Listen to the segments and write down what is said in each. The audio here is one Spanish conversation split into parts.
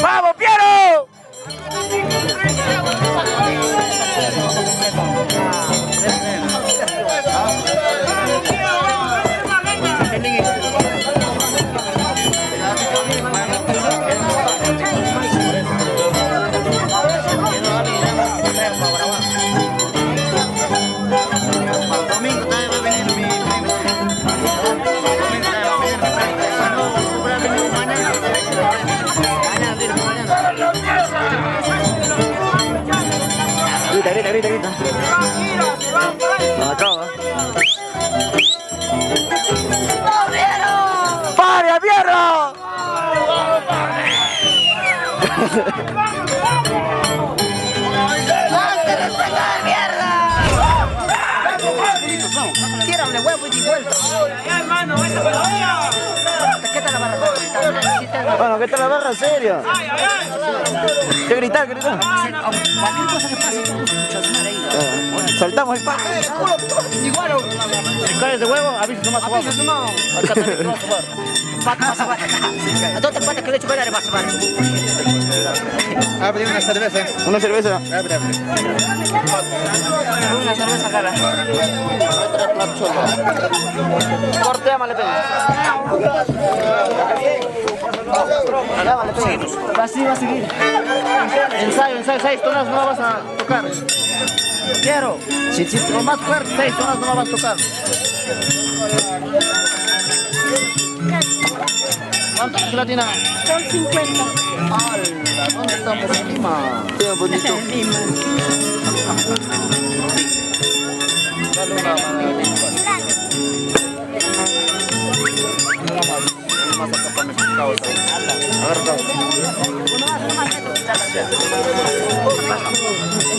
¡Vamos, Piero! Grita. No, acaba. ¡Pare, a Fierro! Tírame huevo y vuelta. ¿Qué tal la barra? Bueno, ¿qué tal la barra? ¿Serio? ¿Qué gritar? Cualquier cosa que pase, Saltamos el pajo. igual. Si caes de huevo, avisa nomás a Avisa nomás. Acá también te vas a jugar. Vas a bajar. A todas patas que le echo para vas a bajar. Ah, pedí una cerveza. Una cerveza. Una cerveza cara. Corte, ámale, pega. Va a seguir. Ensayo, 6 tonos no vas a tocar. Quiero. Si lo más fuerte, 6 tonos no vas a tocar. ¿Cuánto gelatina? Son 50. ¡Hala! ¿Dónde estamos? En Lima. Qué bonito. En Lima. Dale una manadita. Más acá para mexicano.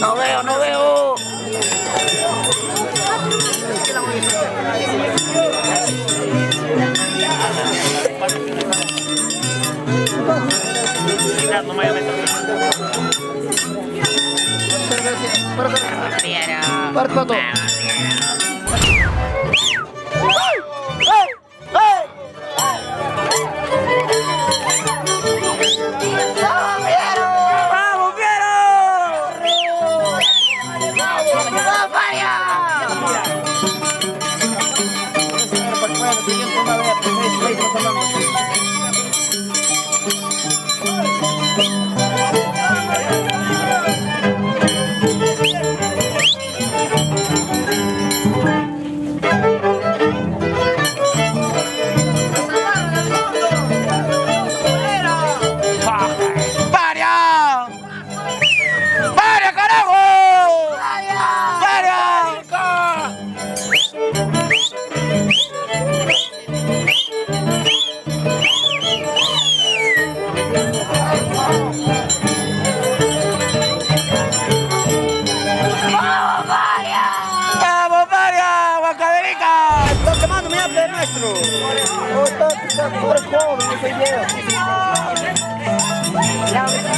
A ver, no veo. No me voy a meter. Parcoto.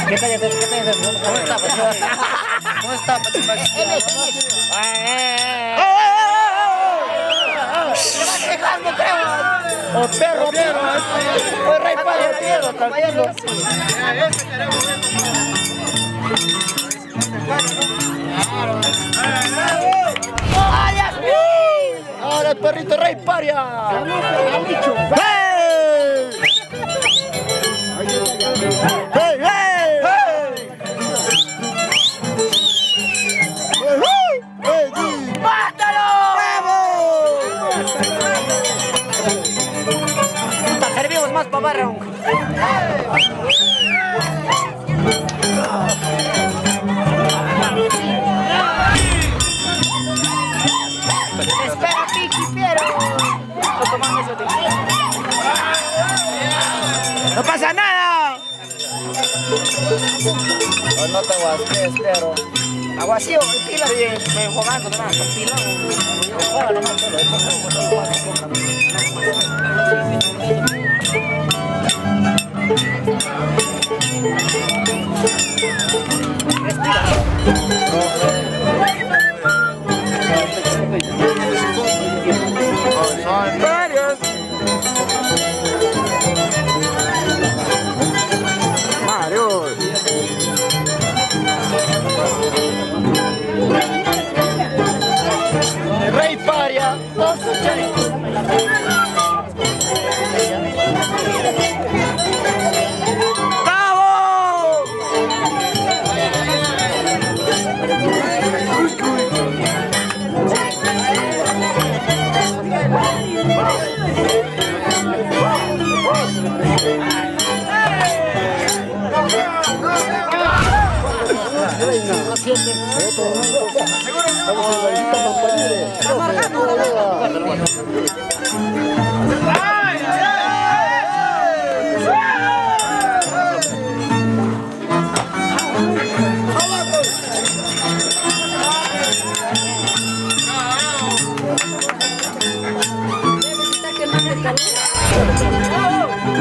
¿Qué tal es? ¿Cómo está? ¿Cómo está? ¡Oh, perro! ¡Oh, rey padre, perro! ¡Tranquilo! ¡Ahora el perrito rey paria! Servimos más para barra. Espera, Piki. O no tengo así, pero. Aguacío, el pila. Sí, estoy jugando nomás, con pila. Juega nomás solo, después son varios. El rey paria, ¡bravo!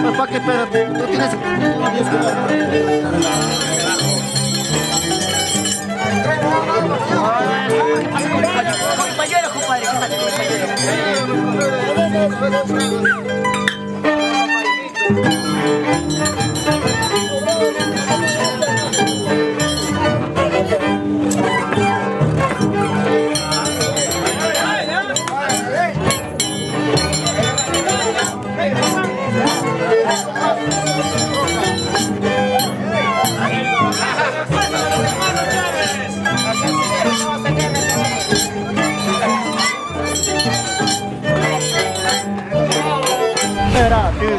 Papá, que espérate, tú tienes. Con pañuelo, compadre. ¿Qué pasa con pañuelo?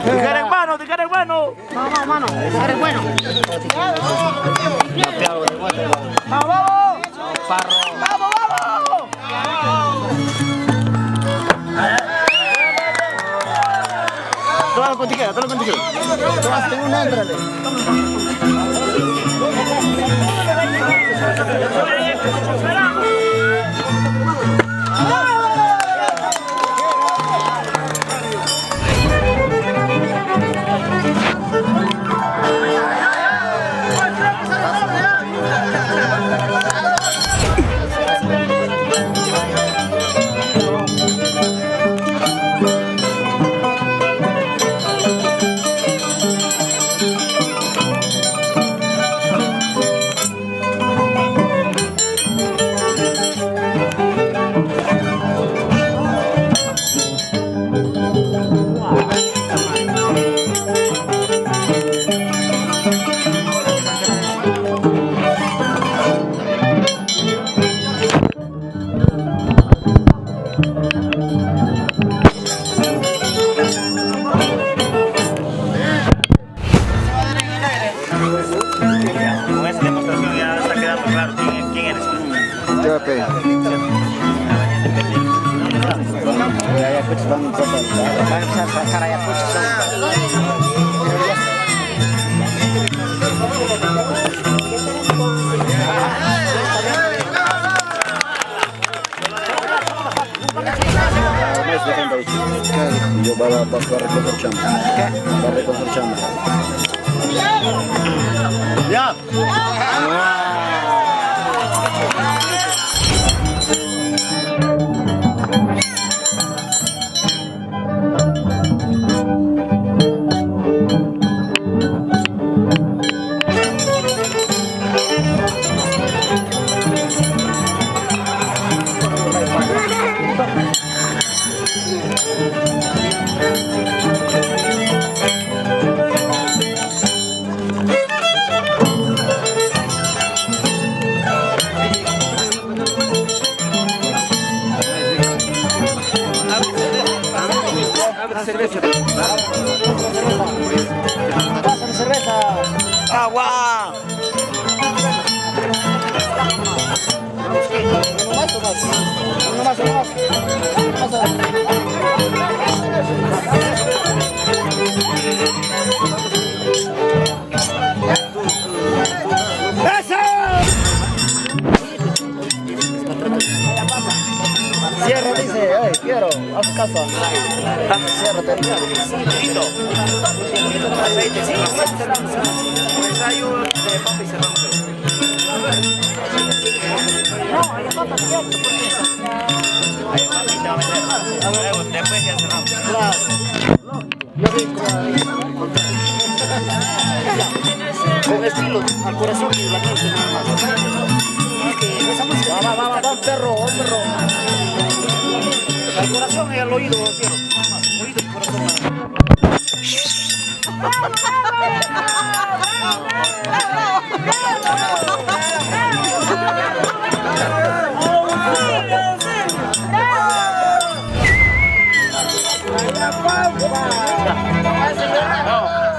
Tijera en mano, tijera en mano. No, mano. Eres bueno. ¡Vamos, vamos! Parro. ¡Vamos, vamos! Tómalo con tijera, tómalo con tijera. Tómate una, entrale. Yo va a recoger chamba. Va a recoger chamba. Ya. Cerveza. Pásame cerveza. Agua. Uno más. Ciérrate. Aceite, sí. Ensayo de papa y cerramos. No, hay papa directo, ¿por qué eso? Hay papa y te va a meter. Después ya cerramos. Claro. Yo rico ahí. Con estilo, al corazón y la mente nada más. Va, perro, perro. Al corazón y al oído, quiero. Oído y corazón.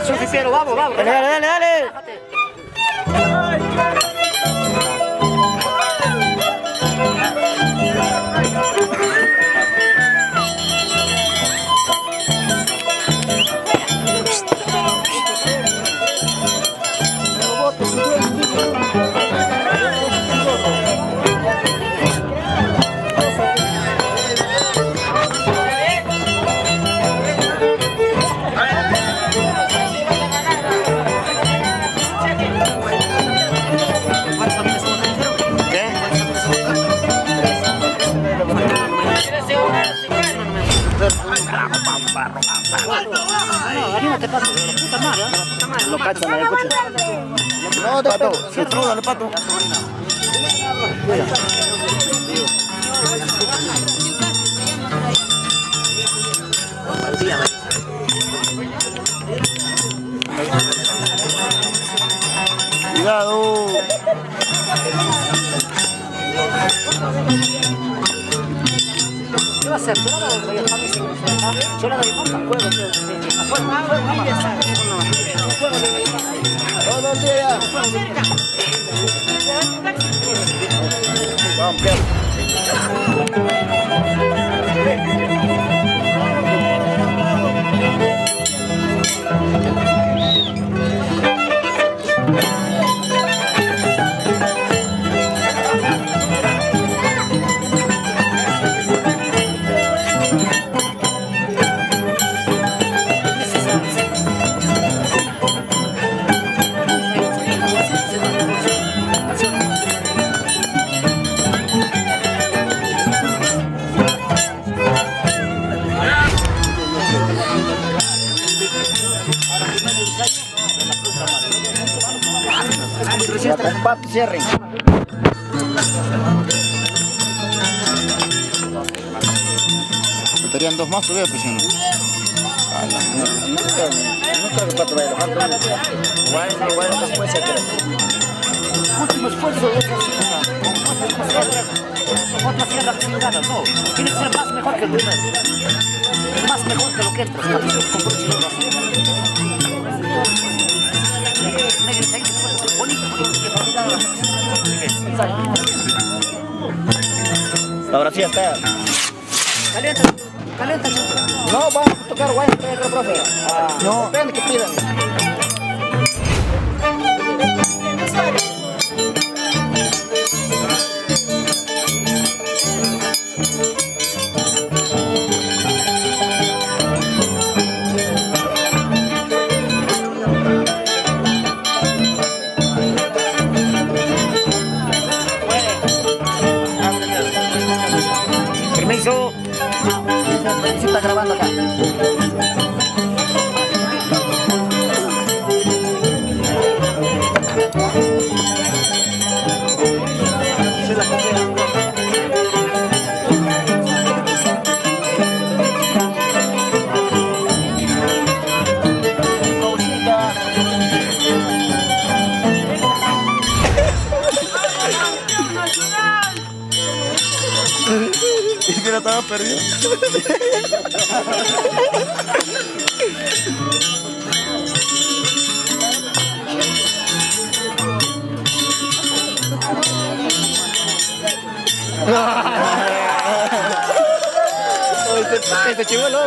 Suficiente, vamos. Dale. Lo cacho, no le escucho. No, pato, se truda el pato. Cuidado. ¿Qué va a hacer? Yo la doy más juego. Todo el día. Vamos, pato, cierren. Estarían dos más todavía, pues, ¿no? No creo que pato vaya a dejar. Bueno, después se queda. Último esfuerzo de otra sierra chingada, no. Tiene que ser más mejor que el primero. Más mejor que lo que entras. Ahora sí está. Calienta. No, vamos a tocar guay, profe. No. Depende que pidan. Permiso. Sí está grabando acá. Y que la estaba perdido. Este chivolo.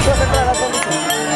Dos entradas,